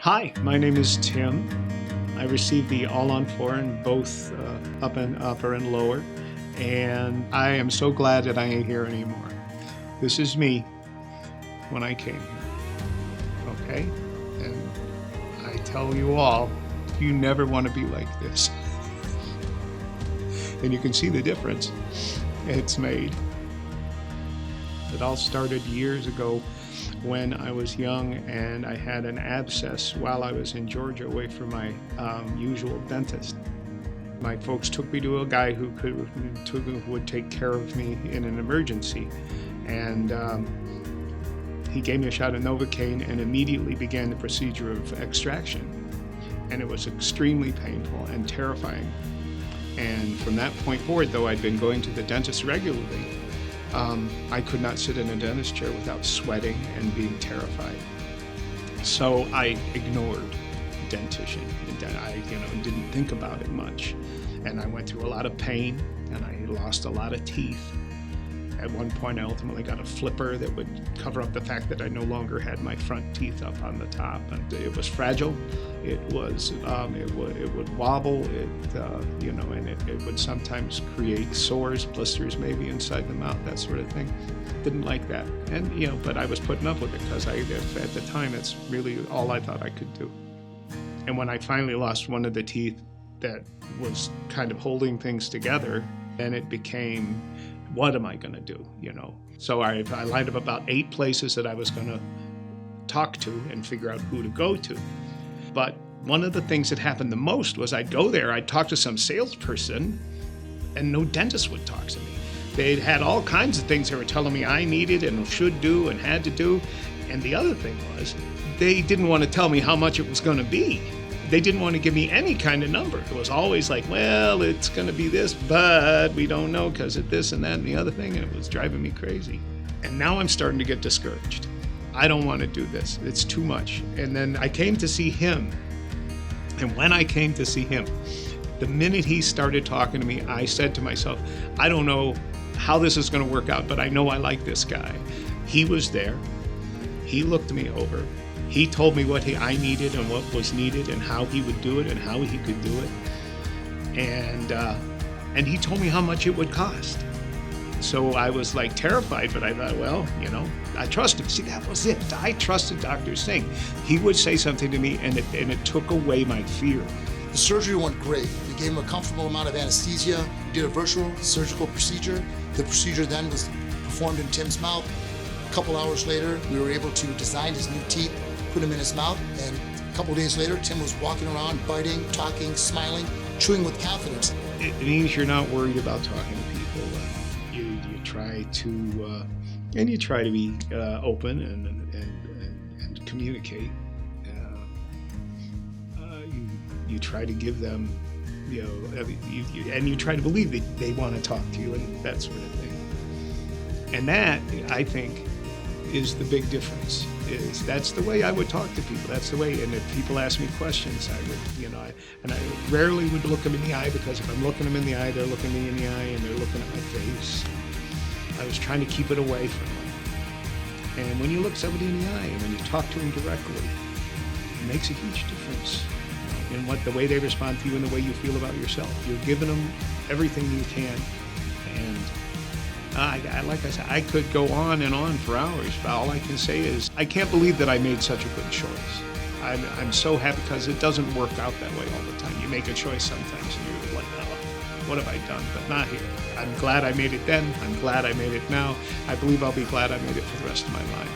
Hi, my name is Tim. I received the all-on-4 in both upper and lower, and I am so glad that I ain't here anymore. This is me when I came here, okay? And I tell you all, you never want to be like this. And you can see the difference it's made. It all started years ago when I was young and I had an abscess while I was in Georgia away from my usual dentist. My folks took me to a guy who would take care of me in an emergency, and he gave me a shot of novocaine and immediately began the procedure of extraction. And it was extremely painful and terrifying. And from that point forward, though I'd been going to the dentist regularly, I could not sit in a dentist chair without sweating and being terrified. So I ignored dentition, and I didn't think about it much. And I went through a lot of pain, and I lost a lot of teeth. At one point, I ultimately got a flipper that would cover up the fact that I no longer had my front teeth up on the top. And it was fragile. It would wobble. And it would sometimes create sores, blisters maybe inside the mouth, that sort of thing. Didn't like that. And but I was putting up with it because at the time it's really all I thought I could do. And when I finally lost one of the teeth that was kind of holding things together, then it became, what am I going to do? So I lined up about 8 places that I was going to talk to and figure out who to go to. But one of the things that happened the most was I'd go there, I'd talk to some salesperson, and no dentist would talk to me. They'd had all kinds of things they were telling me I needed and should do and had to do. And the other thing was, they didn't want to tell me how much it was going to be. They didn't want to give me any kind of number. It was always like, well, it's going to be this, but we don't know because of this and that and the other thing, and it was driving me crazy. And now I'm starting to get discouraged. I don't want to do this. It's too much. And then I came to see him. And when I came to see him, the minute he started talking to me, I said to myself, I don't know how this is going to work out, but I know I like this guy. He was there. He looked me over. He told me what I needed and what was needed and how he would do it and how he could do it. And he told me how much it would cost. So I was like terrified, but I thought, well, I trusted him. See, that was it. I trusted Dr. Singh. He would say something to me and it took away my fear. The surgery went great. We gave him a comfortable amount of anesthesia, did a virtual surgical procedure. The procedure then was performed in Tim's mouth. A couple hours later, we were able to design his new teeth, put them in his mouth, and a couple days later, Tim was walking around, biting, talking, smiling, chewing with confidence. It means you're not worried about talking to people. You try to be open and communicate. You try to give them, and you try to believe that they want to talk to you and that sort of thing. And that, I think, is the big difference. That's the way I would talk to people. That's the way. And if people ask me questions, I would, I rarely would look them in the eye, because if I'm looking them in the eye, they're looking me in the eye and they're looking at my face. I was trying to keep it away from them. And when you look somebody in the eye and when you talk to them directly, it makes a huge difference in the way they respond to you and the way you feel about yourself. You're giving them everything you can. And like I said, I could go on and on for hours, but all I can say is I can't believe that I made such a good choice. I'm so happy, because it doesn't work out that way all the time. You make a choice sometimes and you're like, oh, what have I done? But not here. I'm glad I made it then. I'm glad I made it now. I believe I'll be glad I made it for the rest of my life.